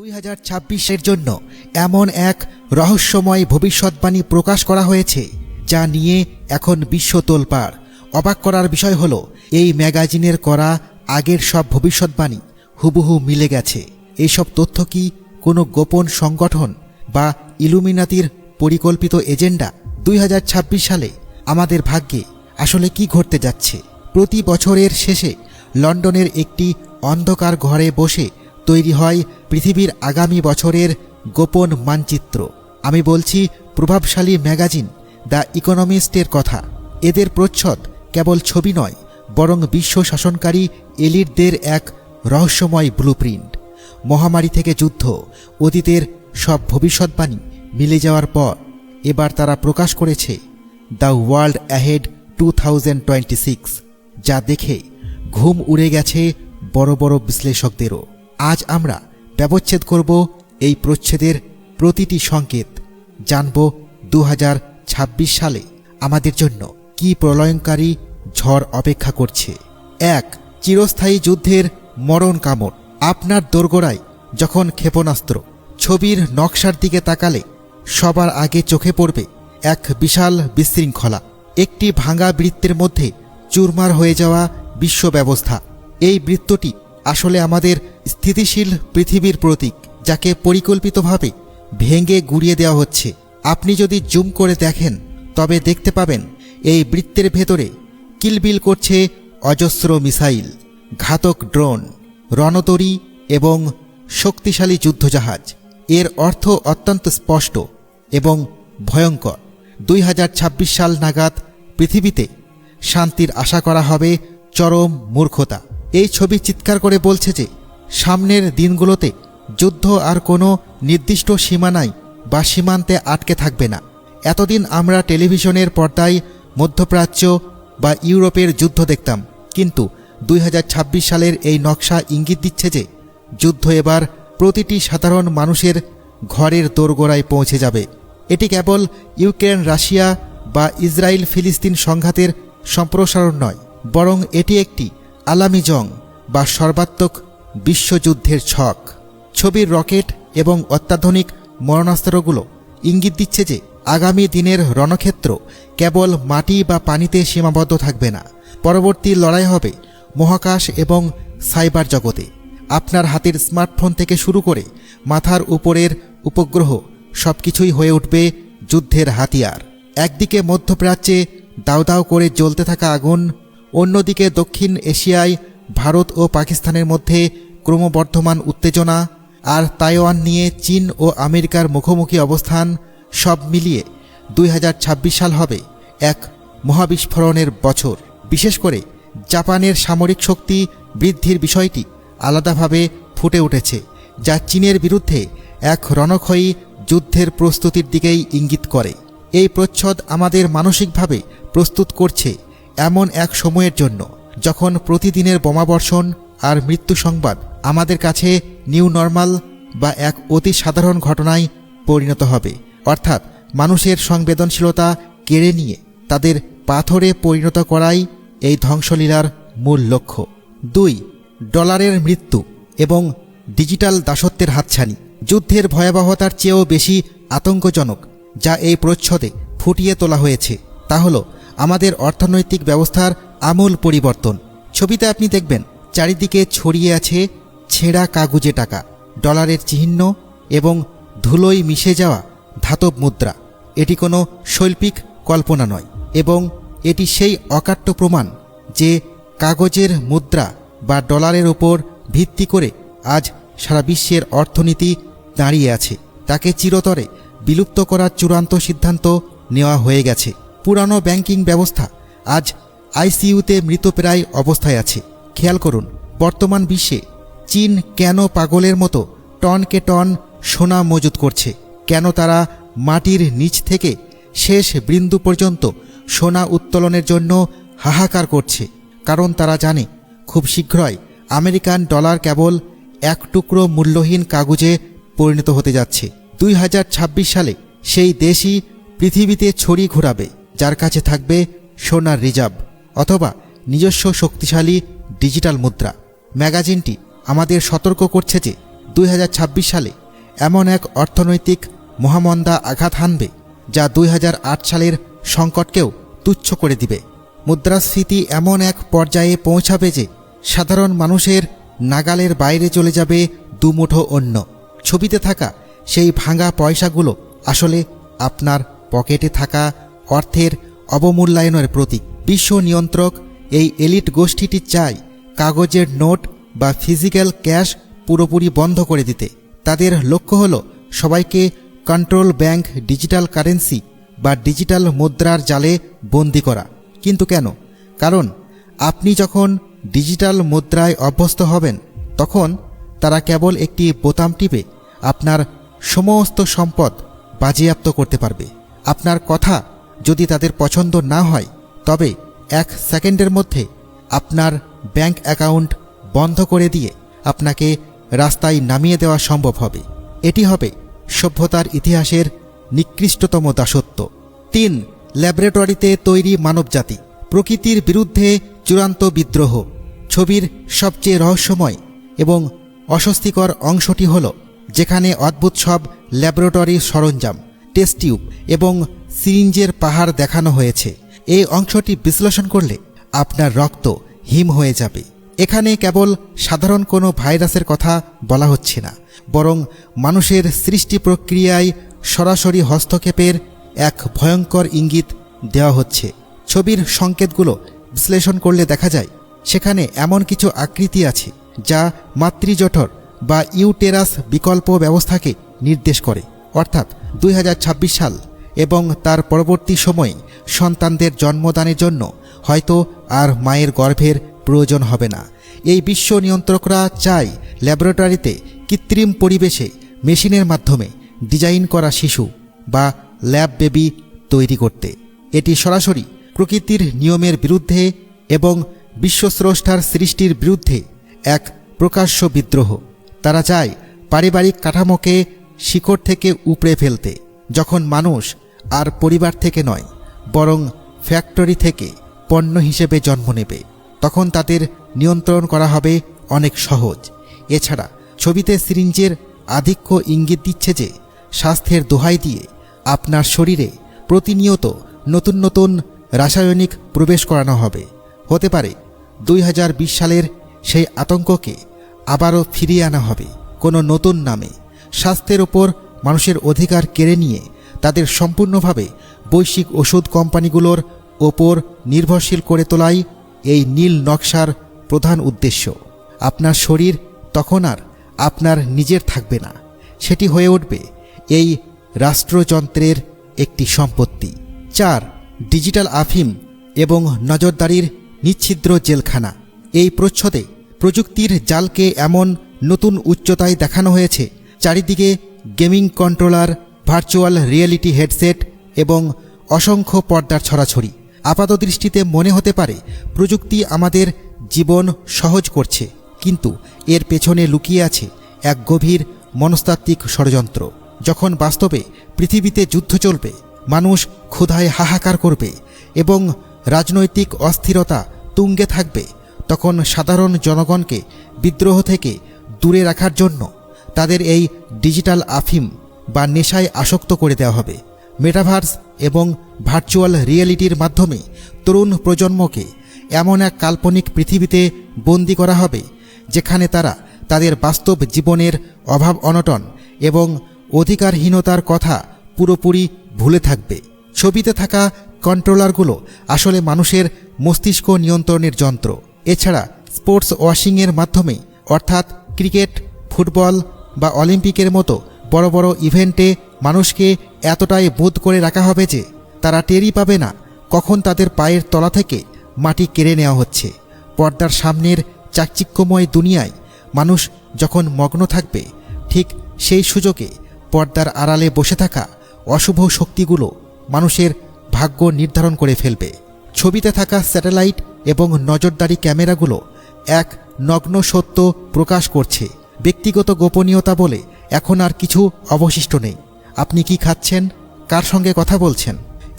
2026-এর জন্য এমন এক রহস্যময় ভবিষ্যৎবাণী প্রকাশ করা হয়েছে যা নিয়ে এখন বিশ্ব তোলপাড়। অবাক করার বিষয় হলো এই ম্যাগাজিনের করা আগের সব ভবিষ্যৎবাণী হুবহু মিলে গেছে। এইসব তথ্য কি কোনো গোপন সংগঠন বা ইলুমিনাতির পরিকল্পিত এজেন্ডা? 2026 সালে আমাদের ভাগ্যে আসলে কি ঘটতে যাচ্ছে? প্রতি বছরের শেষে লন্ডনের একটি অন্ধকার ঘরে বসে তৈরি হয় পৃথিবীর আগামী বছরের গোপন মানচিত্র। আমি বলছি প্রভাবশালী ম্যাগাজিন দ্য ইকোনমিস্টের কথা। এদের প্রচ্ছদ কেবল ছবি নয়, বরং বিশ্ব শাসনকারী এলিটদের এক রহস্যময় ব্লুপ্রিন্ট। মহামারী থেকে যুদ্ধ, অতীতের সব ভবিষ্যৎবাণী মিলে যাওয়ার পর এবার তারা প্রকাশ করেছে দ্য ওয়ার্ল্ড অ্যাহেড 2026, যা দেখে ঘুম উড়ে গেছে বড় বড় বিশ্লেষকদেরও। আজ আমরা ব্যবচ্ছেদ করব এই প্রচ্ছেদের প্রতিটি সংকেত, জানব 2026 সালে আমাদের জন্য কি প্রলয়ঙ্কারী ঝড় অপেক্ষা করছে। 1. চিরস্থায়ী যুদ্ধের মরণ কামড়। আপনার দোরগোড়ায় যখন ক্ষেপণাস্ত্র, ছবির নকশার দিকে তাকালে সবার আগে চোখে পড়বে এক বিশাল বিশৃঙ্খলা, একটি ভাঙা বৃত্তের মধ্যে চুরমার হয়ে যাওয়া বিশ্ব ব্যবস্থা। এই বৃত্তটি আসলে আমাদের স্থিতিশীল পৃথিবীর প্রতীক, যাকে পরিকল্পিতভাবে ভেঙে গুড়িয়ে দেওয়া হচ্ছে। আপনি যদি জুম করে দেখেন তবে দেখতে পাবেন এই বৃত্তের ভেতরে কিলবিল করছে অজস্র মিসাইল, ঘাতক ড্রোন, রণতরী এবং শক্তিশালী যুদ্ধজাহাজ। এর অর্থ অত্যন্ত স্পষ্ট এবং ভয়ঙ্কর। 2026 সাল নাগাদ পৃথিবীতে শান্তির আশা করা হবে চরম মূর্খতা। এই ছবি চিৎকার করে বলছে যে সামনের দিনগুলোতে যুদ্ধ আর কোনো নির্দিষ্ট সীমানায় বা সীমান্তে আটকে থাকবে না। এতদিন আমরা টেলিভিশনের পর্দায় মধ্যপ্রাচ্য বা ইউরোপের যুদ্ধ দেখতাম, কিন্তু 2026 সালের এই নকশা ইঙ্গিত দিচ্ছে যে যুদ্ধ এবার প্রতিটি সাধারণ মানুষের ঘরের দোরগোড়ায় পৌঁছে যাবে। এটি কেবল ইউক্রেন রাশিয়া বা ইসরায়েল ফিলিস্তিন সংঘাতের সম্প্রসারণ নয়, বরং এটি একটি আলামী জং বা সর্বাত্মক বিশ্বযুদ্ধের ছক। ছবির রকেট এবং অত্যাধুনিক মরণাস্ত্রগুলো ইঙ্গিত দিচ্ছে যে আগামী দিনের রণক্ষেত্র কেবল মাটি বা পানিতে সীমাবদ্ধ থাকবে না। পরবর্তী লড়াই হবে মহাকাশ এবং সাইবার জগতে। আপনার হাতের স্মার্টফোন থেকে শুরু করে মাথার উপরের উপগ্রহ সবকিছুই হয়ে উঠবে যুদ্ধের হাতিয়ার। একদিকে মধ্যপ্রাচ্যে দাউ দাউ করে জ্বলতে থাকা আগুন, অন্যদিকে দক্ষিণ এশিয়ায় ভারত ও পাকিস্তানের মধ্যে ক্রমবর্ধমান উত্তেজনা, আর তাইওয়ান নিয়ে চীন ও আমেরিকার মুখোমুখি অবস্থান। সব মিলিয়ে 2026 সাল হবে এক মহাবিস্ফোরণের বছর। বিশেষ করে জাপানের সামরিক শক্তি বৃদ্ধির বিষয়টি আলাদাভাবে ফুটে উঠেছে, যা চীনের বিরুদ্ধে এক রণক্ষয়ী যুদ্ধের প্রস্তুতির দিকেই ইঙ্গিত করে। এই প্রচ্ছদ আমাদের মানসিকভাবে প্রস্তুত করছে এমন এক সময়ের জন্য যখন প্রতিদিনের বোমাবর্ষণ আর মৃত্যু সংবাদ আমাদের কাছে নিউ নর্মাল বা এক অতি সাধারণ ঘটনায় পরিণত হবে। অর্থাৎ মানুষের সংবেদনশীলতা কেড়ে নিয়ে তাদের পাথরে পরিণত করাই এই ধ্বংসলীলার মূল লক্ষ্য। 2. ডলারের মৃত্যু এবং ডিজিটাল দাসত্বের হাতছানি। যুদ্ধের ভয়াবহতার চেয়েও বেশি আতঙ্কজনক যা এই প্রচ্ছদে ফুটিয়ে তোলা হয়েছে তা হল আমাদের অর্থনৈতিক ব্যবস্থার আমূল পরিবর্তন। ছবিতে আপনি দেখবেন চারিদিকে ছড়িয়ে আছে ছেঁড়া কাগুজে টাকা, ডলারের চিহ্ন এবং ধুলোয় মিশে যাওয়া ধাতব মুদ্রা। এটি কোনো শৈল্পিক কল্পনা নয়, এবং এটি সেই অকাট্য প্রমাণ যে কাগজের মুদ্রা বা ডলারের ওপর ভিত্তি করে আজ সারা বিশ্বের অর্থনীতি দাঁড়িয়ে আছে। তাকে চিরতরে বিলুপ্ত করার চূড়ান্ত সিদ্ধান্ত নেওয়া হয়ে গেছে। পুরানো ব্যাংকিং ব্যবস্থা আজ আইসিইউতে মৃতপ্রায় অবস্থায় আছে। খেয়াল করুন, বর্তমান বিশ্বে চীন কেন পাগলের মতো টনকে টন সোনা মজুত করছে, কেন তারা মাটির নিচ থেকে শেষ বিন্দু পর্যন্ত সোনা উত্তোলনের জন্য হাহাকার করছে। কারণ তারা জানে খুব শীঘ্রই আমেরিকান ডলার কেবল এক টুকরো মূল্যহীন কাগজে পরিণত হতে যাচ্ছে। 2026 সালে সেই দেশই পৃথিবীতে ছড়ি ঘোরাবে যার কাছে থাকবে সোনার রিজার্ভ অথবা নিজস্ব শক্তিশালী ডিজিটাল মুদ্রা। ম্যাগাজিনটি আমাদের সতর্ক করছে যে 2026 সালে এমন এক অর্থনৈতিক মহামন্দা আঘাত হানবে যা 2008 সালের সংকটকেও তুচ্ছ করে দিবে। মুদ্রাস্ফীতি এমন এক পর্যায়ে পৌঁছাবে যে সাধারণ মানুষের নাগালের বাইরে চলে যাবে দুমুঠো অন্ন। ছবিতে থাকা সেই ভাঙা পয়সাগুলো আসলে আপনার পকেটে থাকা অর্থের অবমূল্যায়নের প্রতীক। বিশ্ব নিয়ন্ত্রক এই এলিট গোষ্ঠীটি চায় কাগজের নোট বা ফিজিক্যাল ক্যাশ পুরোপুরি বন্ধ করে দিতে। তাদের লক্ষ্য হল সবাইকে কন্ট্রোল ব্যাংক ডিজিটাল কারেন্সি বা ডিজিটাল মুদ্রার জালে বন্দী করা। কিন্তু কেন? কারণ আপনি যখন ডিজিটাল মুদ্রায় অভ্যস্ত হবেন তখন তারা কেবল একটি বোতাম টিপে আপনার সমস্ত সম্পদ বাজেয়াপ্ত করতে পারবে। আপনার কথা যদি তাদের পছন্দ না হয় তবে 1 সেকেন্ডের মধ্যে আপনার ব্যাংক অ্যাকাউন্ট বন্ধ করে দিয়ে আপনাকে রাস্তায় নামিয়ে দেওয়া সম্ভব হবে। এটি হবে সভ্যতার ইতিহাসের নিকৃষ্টতম দাসত্ব। 3. ল্যাবরেটরিতে তৈরি মানবজাতি, প্রকৃতির বিরুদ্ধে চূড়ান্ত বিদ্রোহ। ছবির সবচেয়ে রহস্যময় এবং অস্বস্তিকর অংশটি হল যেখানে অদ্ভুত সব ল্যাবরেটরি সরঞ্জাম, টেস্ট টিউব এবং সিরিঞ্জের পাহাড় দেখানো হয়েছে। এই অংশটি বিশ্লেষণ করলে আপনার রক্ত হিম হয়ে যাবে। এখানে কেবল সাধারণ কোনো ভাইরাসের কথা বলা হচ্ছে না, বরং মানুষের সৃষ্টি প্রক্রিয়ায় সরাসরি হস্তক্ষেপের এক ভয়ঙ্কর ইঙ্গিত দেওয়া হচ্ছে। ছবির সংকেতগুলো বিশ্লেষণ করলে দেখা যায় সেখানে এমন কিছু আকৃতি আছে যা মাতৃজঠর বা ইউটেরাস বিকল্প ব্যবস্থাকে নির্দেশ করে, অর্থাৎ 2026 সাল এবং তার পরবর্তী সময়ে সন্তানদের জন্মদানের জন্য হয়তো আর মায়ের গর্ভের প্রয়োজন হবে না। এই বিশ্ব নিয়ন্ত্রকরা চায় ল্যাবরেটরিতে কৃত্রিম পরিবেশে মেশিনের মাধ্যমে ডিজাইন করা শিশু বা ল্যাব বেবি তৈরি করতে। এটি সরাসরি প্রকৃতির নিয়মের বিরুদ্ধে এবং বিশ্বস্রষ্টার সৃষ্টির বিরুদ্ধে এক প্রকাশ্য বিদ্রোহ। তারা চায় পারিবারিক কাঠামোকে শিকড় থেকে উপড়ে ফেলতে। যখন মানুষ আর পরিবার থেকে নয় বরং ফ্যাক্টরি থেকে পণ্য হিসেবে জন্ম নেবে তখন তাদের নিয়ন্ত্রণ করা হবে অনেক সহজ। এছাড়া ছবিতে সিরিঞ্জের আধিক্য ইঙ্গিত দিচ্ছে যে স্বাস্থ্যের দোহাই দিয়ে আপনার শরীরে প্রতিনিয়ত নতুন নতুন রাসায়নিক প্রবেশ করানো হবে। হতে পারে 2020 সালের সেই আতঙ্ককে আবারও ফিরিয়ে আনা হবে কোনো নতুন নামে। স্বাস্থ্যের ওপর মানুষের অধিকার কেড়ে নিয়ে তাদের সম্পূর্ণভাবে বৈশ্বিক ওষুধ কোম্পানিগুলোর ওপর নির্ভরশীল করে তোলাই এই নীল নকশার প্রধান উদ্দেশ্য। আপনার শরীর তখন আর আপনার নিজের থাকবে না, সেটি হয়ে উঠবে এই রাষ্ট্রযন্ত্রের একটি সম্পত্তি। 4. ডিজিটাল আফিম এবং নজরদারির নিচ্ছিদ্র জেলখানা। এই প্রচ্ছদে প্রযুক্তির জালকে এমন নতুন উচ্চতায় দেখানো হয়েছে, চারিদিকে gaming controller, virtual reality headset এবং অসংখ্য পর্দার ছড়াছড়ি। আপাতদৃষ্টিতে মনে হতে পারে প্রযুক্তি আমাদের জীবন সহজ করছে, কিন্তু এর পেছনে লুকিয়ে আছে এক গভীর মনস্তাত্ত্বিক ষড়যন্ত্র। যখন বাস্তবে পৃথিবীতে যুদ্ধ চলবে, মানুষ ক্ষুধায় হাহাকার করবে এবং রাজনৈতিক অস্থিরতা তুঙ্গে থাকবে, তখন সাধারণ জনগণকে বিদ্রোহ থেকে দূরে রাখার জন্য তাদের এই ডিজিটাল আফিম বা নেশায় আসক্ত করে দেওয়া হবে। মেটাভার্স এবং ভার্চুয়াল রিয়েলিটির মাধ্যমে তরুণ প্রজন্মকে এমন এক কাল্পনিক পৃথিবীতে বন্দী করা হবে যেখানে তারা তাদের বাস্তব জীবনের অভাব অনটন এবং অধিকারহীনতার কথা পুরোপুরি ভুলে থাকবে। ছবিতে থাকা কন্ট্রোলারগুলো আসলে মানুষের মস্তিষ্ক নিয়ন্ত্রণের যন্ত্র। এছাড়া স্পোর্টস ওয়াশিংয়ের মাধ্যমে, অর্থাৎ ক্রিকেট, ফুটবল বা অলিম্পিকের মতো বড় বড় ইভেন্টে মানুষকে এতটাই বোধ করে রাখা হবে যে তারা টেরই পাবে না কখন তাদের পায়ের তলা থেকে মাটি কেড়ে নেওয়া হচ্ছে। পর্দার সামনের চাকচিক্যময় দুনিয়ায় মানুষ যখন মগ্ন থাকবে, ঠিক সেই সুযোগে পর্দার আড়ালে বসে থাকা অশুভ শক্তিগুলো মানুষের ভাগ্য নির্ধারণ করে ফেলবে। ছবিতে থাকা স্যাটেলাইট এবং নজরদারি ক্যামেরাগুলো এক নগ্ন সত্য প্রকাশ করছে। ব্যক্তিগত গোপনীয়তা বলে এখন আর কিছু অবশিষ্ট নেই। আপনি কি খাচ্ছেন, কার সঙ্গে কথা বলছেন,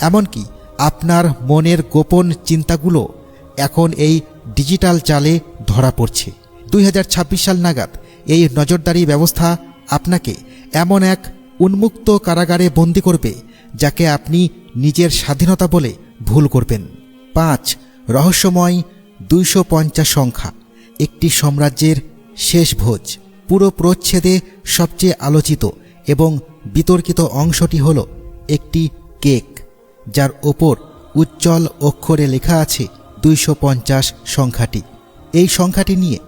এমনকি আপনার মনের গোপন চিন্তাগুলো এখন এই ডিজিটাল জালে ধরা পড়ছে। 2026 সাল নাগাদ এই নজরদারি ব্যবস্থা আপনাকে এমন এক উন্মুক্ত কারাগারে বন্দী করবে যাকে আপনি নিজের স্বাধীনতা বলে ভুল করবেন। 5. রহস্যময় 250 সংখ্যা, একটি সাম্রাজ্যের শেষ ভোজ। পুরো প্রচ্ছেদে সবচেয়ে আলোচিত এবং বিতর্কিত অংশটি হল একটি কেক, যার ওপর উজ্জ্বল অক্ষরে লেখা আছে 250 সংখ্যাটি। এই সংখ্যাটি নিয়ে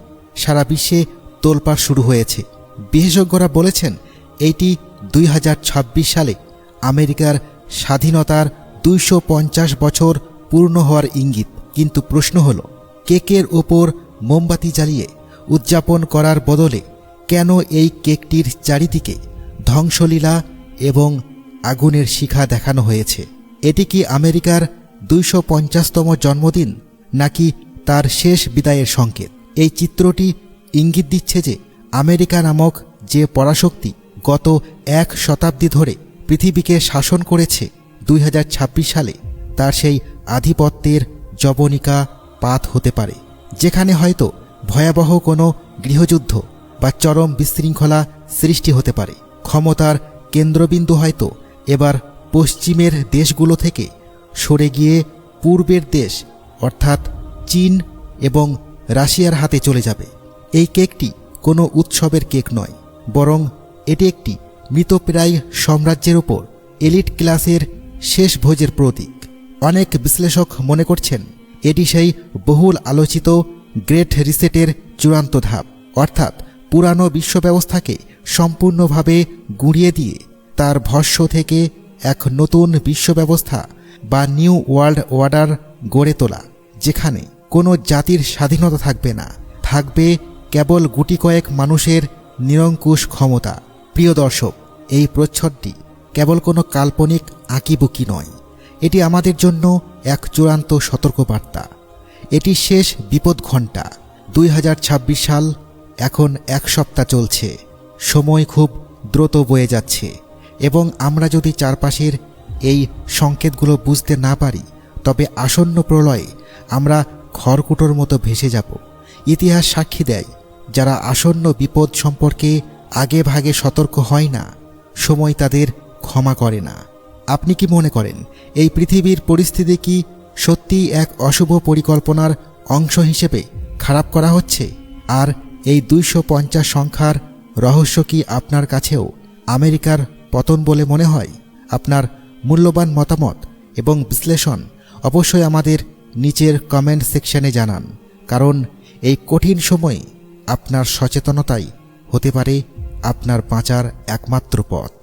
সারা বিশ্বে তোলপাড় শুরু হয়েছে। বিশেষজ্ঞরা বলেছেন এইটি 2026 সালে আমেরিকার স্বাধীনতার 250 বছর পূর্ণ হওয়ার ইঙ্গিত। কিন্তু প্রশ্ন হল, কেকের ওপর মোমবাতি জ্বালিয়ে উদযাপন করার বদলে কেন এই কেকটির চারিদিকে ধ্বংসলীলা এবং আগুনের শিখা দেখানো হয়েছে? এটি কি আমেরিকার 250তম জন্মদিন, নাকি তার শেষ বিদায়ের সংকেত? এই চিত্রটি ইঙ্গিত দিচ্ছে যে আমেরিকা নামক যে পরাশক্তি গত 1 শতাব্দী ধরে পৃথিবীকে শাসন করেছে, 2026 সালে তার সেই আধিপত্যের যবনিকা পাত হতে পারে, যেখানে হয়তো ভয়াবহ কোনো গৃহযুদ্ধ বা চরম বিশৃঙ্খলা সৃষ্টি হতে পারে। ক্ষমতার কেন্দ্রবিন্দু হয়তো এবার পশ্চিমের দেশগুলো থেকে সরে গিয়ে পূর্বের দেশ অর্থাৎ চীন এবং রাশিয়ার হাতে চলে যাবে। এই কেকটি কোনো উৎসবের কেক নয়, বরং এটি একটি মৃতপ্রায় সাম্রাজ্যের ওপর এলিট ক্লাসের শেষ ভোজের প্রতীক। অনেক বিশ্লেষক মনে করছেন এটি সেই বহুল আলোচিত গ্রেট রিসেটের চূড়ান্ত ধাপ, অর্থাৎ পুরানো বিশ্ব ব্যবস্থাকে সম্পূর্ণভাবে গুঁড়িয়ে দিয়ে তার ভস্য থেকে এক নতুন বিশ্ব ব্যবস্থা বা নিউ ওয়ার্ল্ড অর্ডার গড়ে তোলা, যেখানে কোনো জাতির স্বাধীনতা থাকবে না, থাকবে কেবল গুটি কয়েক মানুষের নিরঙ্কুশ ক্ষমতা। প্রিয় দর্শক, এই প্রচ্ছদটি কেবল কোনো কাল্পনিক আঁকিবুকি নয়, এটি আমাদের জন্য এক চূড়ান্ত সতর্কবার্তা। এটি শেষ বিপদ ঘণ্টা। 2026 সাল এখন 1 সপ্তাহ চলছে। সময় খুব দ্রুত বয়ে যাচ্ছে এবং আমরা যদি চারপাশের এই সংকেতগুলো বুঝতে না পারি, তবে আসন্ন প্রলয়ে আমরা খড়কুটোর মতো ভেসে যাব। ইতিহাস সাক্ষী দেয়, যারা আসন্ন বিপদ সম্পর্কে আগে ভাগে সতর্ক হয় না, সময় তাদের ক্ষমা করে না। আপনি কি মনে করেন এই পৃথিবীর পরিস্থিতি কি সত্যিই এক অশুভ পরিকল্পনার অংশ হিসেবে খারাপ করা হচ্ছে? আর এই 250 সংখ্যার রহস্য কি আপনার কাছেও আমেরিকার পতন বলে মনে হয়? আপনার মূল্যবান মতামত এবং বিশ্লেষণ অবশ্যই আমাদের নিচের কমেন্ট সেকশনে জানান, কারণ এই কঠিন সময়ে আপনার সচেতনতাই হতে পারে আপনার বাঁচার একমাত্র পথ।